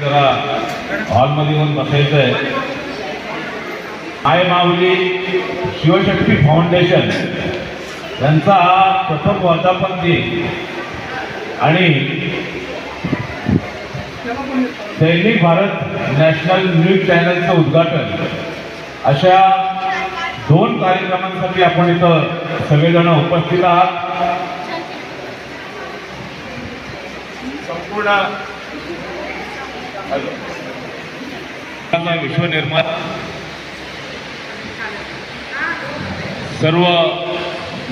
जरा हॉलमध्ये येऊन बसायचं आहे. आय माऊली शिवशक्ती फाउंडेशन यांचा हा प्रथम वर्धापन दिन आणि दैनिक भारत नॅशनल न्यूज चॅनलचं उद्घाटन अशा 2 कार्यक्रमांसाठी आपण इथं सगळेजण उपस्थित आहात. संपूर्ण विश्वनिर्माण सर्व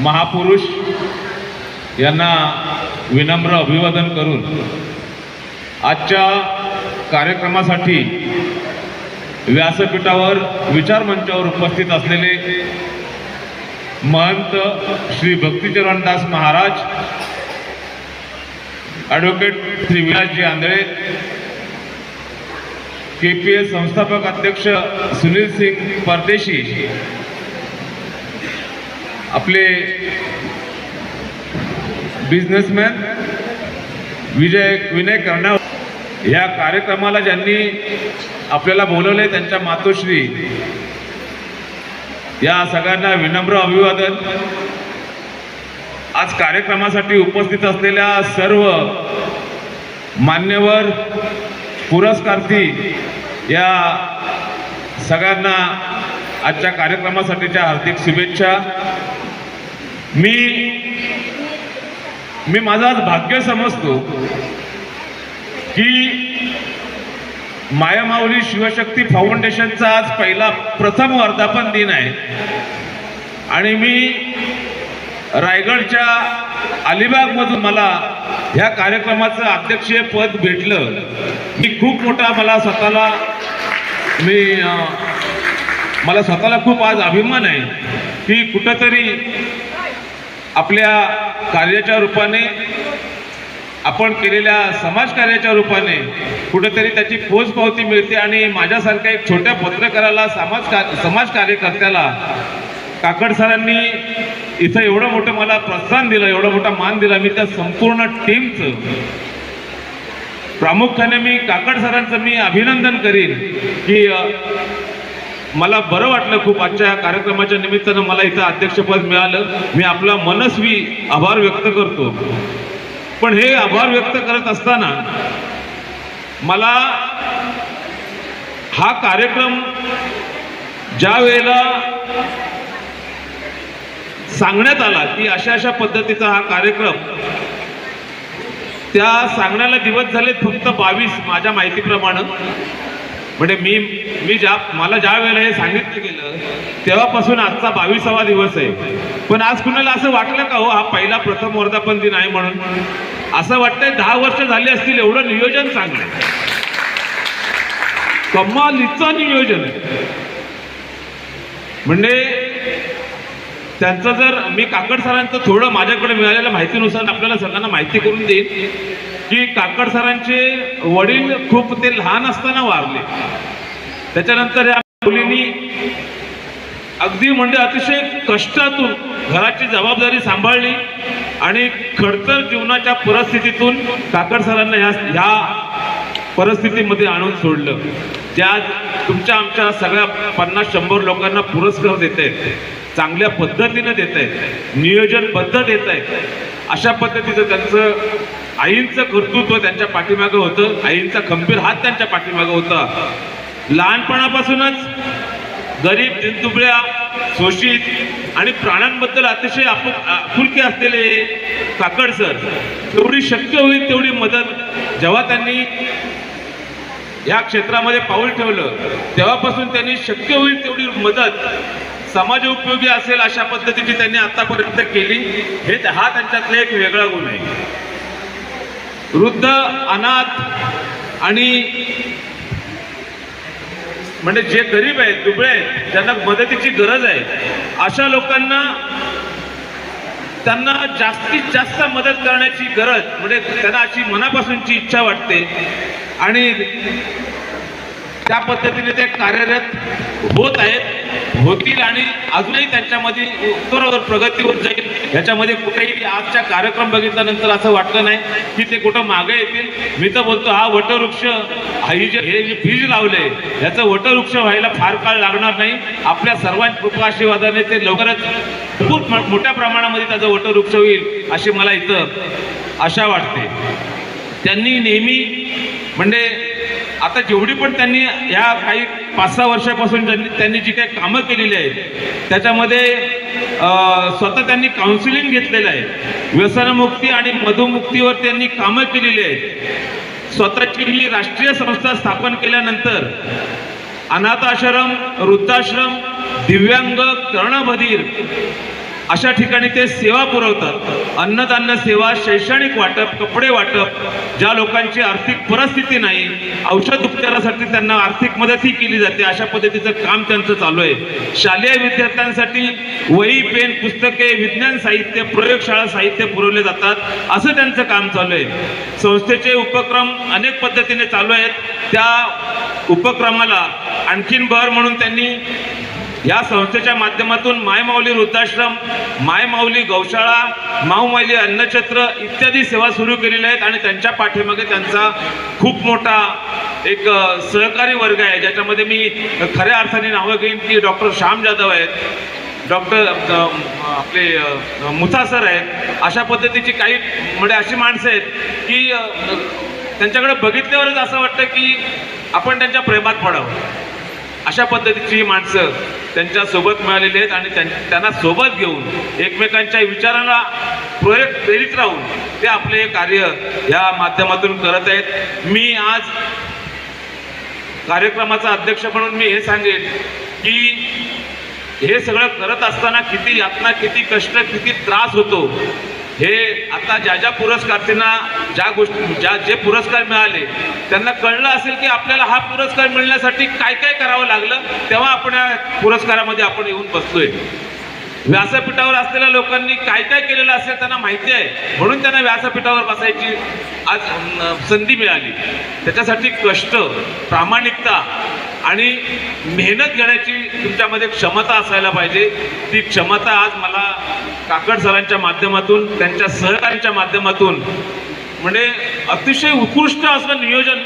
महापुरुष यांना विनम्र अभिवादन करून आजच्या कार्यक्रमासाठी व्यासपीठावर विचारमंचावर उपस्थित असलेले महंत श्री भक्तिचरणदास महाराज, ॲडव्होकेट श्री विलासजी आंधळे, KPS संस्थापक अध्यक्ष सुनील सिंग परदेशी, आपले बिझनेसमॅन विनय कर्णाव, या कार्यक्रमाला ज्यांनी आपल्याला बोलवले त्यांच्या मातोश्री, या सगळ्यांना विनम्र अभिवादन. आज कार्यक्रमासाठी उपस्थित असलेल्या सर्व मान्यवर पुरस्कार्थी या सगळ्यांना आजच्या कार्यक्रमासाठीच्या हार्दिक शुभेच्छा. मी माझं आज भाग्य समजतो की मायामाऊली शिवशक्ती फाउंडेशनचा आज प्रथम वर्धापन दिन आहे आणि मी रायगडच्या अलिबागमधून मला ह्या कार्यक्रमाचं अध्यक्षीय पद भेटलं. मी खूप मोठा मला स्वतःला खूप आज अभिमान आहे की कुठंतरी आपल्या कार्याच्या रूपाने, आपण केलेल्या समाजकार्याच्या रूपाने कुठेतरी त्याची पोचपावती मिळते आणि माझ्यासारख्या एक छोट्या पत्रकाराला, समाज कार्यकर्त्याला काकड सरांनी इथं एवढं मोठं मला प्रोत्साहन दिलं, एवढा मोठा मान दिला. मी त्या संपूर्ण टीमचं, प्रामुख्याने मी काकड सरांचं मी अभिनंदन करीन की मला बरं वाटलं खूप. आजच्या कार्यक्रमाच्या निमित्तानं मला इथं अध्यक्षपद मिळालं. मी आपला मनस्वी आभार व्यक्त करतो. पण हे आभार व्यक्त करत असताना मला हा कार्यक्रम ज्या वेळेला सांगण्यात आला की अशा पद्धतीचा हा कार्यक्रम, त्या सांगण्याला दिवस झाले फक्त 22 माझ्या माहितीप्रमाणे. म्हणजे मला ज्या वेळेला हे सांगितलं गेलं तेव्हापासून आजचा 22वा दिवस आहे. पण आज कुणाला असं वाटलं का हो हा पहिला प्रथम वर्धापन दिन आहे म्हणून? असं वाटतंय 10 वर्ष झाली असतील. एवढं नियोजन चांगलं आहे, कमालीचं नियोजन आहे. म्हणजे त्यांचं जर मी काकड सरांचं थोडं माझ्याकडे मिळालेल्या माहितीनुसार आपल्याला सगळ्यांना माहिती करून देईन की काकड सरांचे वडील खूप ते लहान असताना वारले. त्याच्यानंतर या मुलींनी अगदी म्हणजे अतिशय कष्टातून घराची जबाबदारी सांभाळली आणि खडतर जीवनाच्या परिस्थितीतून काकड सरांना ह्या परिस्थितीमध्ये आणून सोडलं. त्या तुमच्या आमच्या सगळ्या 50-100 लोकांना पुरस्कार देत आहेत, चांगल्या पद्धतीने देत आहेत, नियोजनबद्ध देत आहेत. अशा पद्धतीचं त्यांचं आईंचं कर्तृत्व त्यांच्या पाठीमागं होतं, आईंचा खंबीर हात त्यांच्या पाठीमागं होता. लहानपणापासूनच गरीब, दिनदुबळ्या, शोषित आणि प्राण्यांबद्दल अतिशय आपुलकी असलेले काकड सर, तेवढी शक्य होईल तेवढी मदत जेव्हा त्यांनी या क्षेत्रामध्ये पाऊल ठेवलं तेव्हापासून त्यांनी शक्य होईल तेवढी मदत समाज उपयोगी असेल अशा पद्धतीची त्यांनी आतापर्यंत केली. हा त्यांच्यातला एक वेगळा गुण आहे. वृद्ध, अनाथ आणि म्हणजे जे गरीब आहेत, दुबळे आहेत, ज्यांना मदतीची गरज आहे, अशा लोकांना त्यांना जास्तीत जास्त मदत करण्याची गरज, म्हणजे त्यांना अशी मनापासूनची इच्छा वाटते आणि त्या पद्धतीने ते कार्यरत होत आहेत, होतील आणि अजूनही त्यांच्यामध्ये उत्तरोत्तर प्रगतीवर जाईल याच्यामध्ये कुठेही आजच्या कार्यक्रम बघितल्यानंतर असं वाटलं नाही की ते कुठं मागे येतील. मी तर बोलतो हा वटवृक्ष हे जे बीज लावले याचं वटवृक्ष व्हायला फार काळ लागणार नाही. आपल्या सर्वांच्या कृपा आशीर्वादाने ते लवकरच खूप मोठ्या प्रमाणामध्ये त्याचं वटवृक्ष होईल अशी मला इथं आशा वाटते. त्यांनी नेहमी म्हणजे आता जेवढी पण त्यांनी या काही 5-6 वर्षापासून त्यांनी जी काही कामं केलेली आहेत त्याच्यामध्ये स्वतः त्यांनी काउन्सिलिंग घेतलेलं आहे. व्यसनमुक्ती आणि मधुमुक्तीवर त्यांनी कामं केलेली आहेत. स्वतःची ही राष्ट्रीय संस्था स्थापन केल्यानंतर अनाथ आश्रम, वृद्धाश्रम, दिव्यांग, कर्णबधीर अशा ठिकाणी ते सेवा पुरवतात. अन्नधान्य सेवा, शैक्षणिक वाटप, कपडे वाटप, ज्या लोकांची आर्थिक परिस्थिती नाही औषध उपचारासाठी त्यांना आर्थिक मदतही केली जाते. अशा पद्धतीचं काम त्यांचं चालू आहे. शालेय विद्यार्थ्यांसाठी वही, पेन, पुस्तके, विज्ञान साहित्य, प्रयोगशाळा साहित्य पुरवले जातात असं त्यांचं काम चालू आहे. संस्थेचे उपक्रम अनेक पद्धतीने चालू आहेत. त्या उपक्रमाला आणखीन भर म्हणून त्यांनी या संस्थेच्या माध्यमातून मायमाऊली वृद्धाश्रम, मायमाऊली गौशाळा, माऊमाऊली अन्नछत्र इत्यादी सेवा सुरू केलेल्या आहेत. आणि त्यांच्या पाठीमागे त्यांचा खूप मोठा एक सहकारी वर्ग आहे ज्याच्यामध्ये मी खऱ्या अर्थाने नावं घेईन की डॉक्टर श्याम जाधव आहेत, डॉक्टर आपले मुथा सर आहेत. अशा पद्धतीची काही म्हणजे अशी माणसं आहेत की त्यांच्याकडे बघितल्यावरच असं वाटतं की आपण त्यांच्या प्रेमात पडावं. अशा पद्धतीची माणसं त्यांच्या सोबत मिळालेली आहेत आणि त्यांना सोबत घेऊन एकमेकांच्या विचारांना प्रेरित राहून ते आपले कार्य या माध्यमातून करत आहेत. मी आज कार्यक्रमाचा अध्यक्ष म्हणून मी हे सांगेन की हे सगळं करत असताना किती यातना, किती कष्ट, किती त्रास होतो हे आता ज्या पुरस्कारार्थींना जे पुरस्कार मिळाले त्यांना कळलं असेल की आपल्याला हा पुरस्कार मिळण्यासाठी काय काय करावं लागलं. तेव्हा आपण या पुरस्कारामध्ये आपण येऊन बसलोय. व्यासपीठावर असलेल्या लोकांनी काय काय केलेलं असेल त्यांना माहिती आहे म्हणून त्यांना व्यासपीठावर बसायची आज संधी मिळाली. त्याच्यासाठी कष्ट, प्रामाणिकता आणि मेहनत घेण्याची तुमच्यामध्ये क्षमता असायला पाहिजे. ती क्षमता आज मला काकड सरांच्या माध्यमातून, त्यांच्या सहकार्यांच्या माध्यमातून म्हणजे अतिशय उत्कृष्ट असं नियोजन.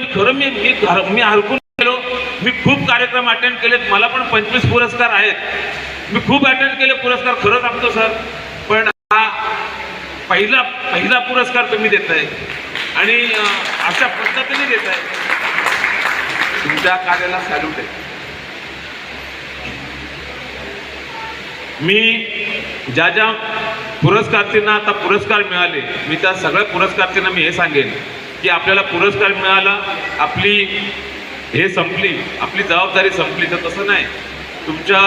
मी हरकून गेलो. मी खूप कार्यक्रम अटेंड केलेत. मला पण 25 पुरस्कार आहेत. मी खूप अटेंड केले पुरस्कार, खरं सांगतो सर. पण हा पहिला पुरस्कार तुम्ही देताय आणि अशा पद्धतीने देताय. तुमच्या कार्याला सॅल्यूट आहे. मी ज्या पुरस्कारार्थींना आता पुरस्कार मिळाले, मी त्या सगळ्या पुरस्कारार्थींना मी हे सांगेन की आपल्याला पुरस्कार मिळाला, आपली हे संपली, आपली जबाबदारी संपली. तर तसं नाही. तुमच्या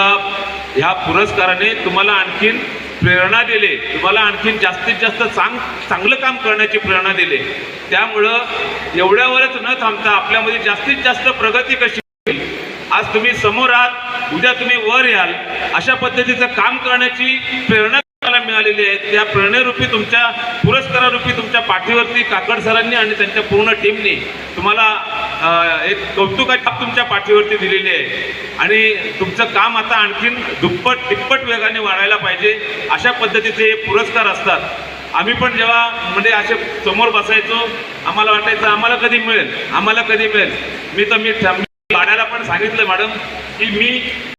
ह्या पुरस्काराने तुम्हाला आणखीन प्रेरणा दिली, तुम्हाला आणखीन जास्तीत जास्त चांगलं काम करण्याची प्रेरणा दिली. त्यामुळं एवढ्यावरच न थांबता आपल्यामध्ये जास्तीत जास्त प्रगती कशी होईल. आज तुम्ही समोर आहात, उद्या तुम्ही वर याल, अशा पद्धतीचं काम करण्याची प्रेरणा तुम्हाला मिळालेली आहे. त्या प्रेरणेरूपी, तुमच्या पुरस्कारारूपी तुमच्या पाठीवरती काकड सरांनी आणि त्यांच्या पूर्ण टीमने तुम्हाला एक कौतुकाची छाप तुमच्या पाठीवरती दिलेली आहे. आणि तुमचं काम आता आणखीन दुप्पट तिप्पट वेगाने वाढायला पाहिजे. अशा पद्धतीचे हे पुरस्कार असतात. आम्ही पण जेव्हा म्हणजे असे समोर बसायचो, आम्हाला वाटायचं आम्हाला कधी मिळेल, आम्हाला कधी मिळेल. मी गाड्याला पण सांगितलं मॅडम की मी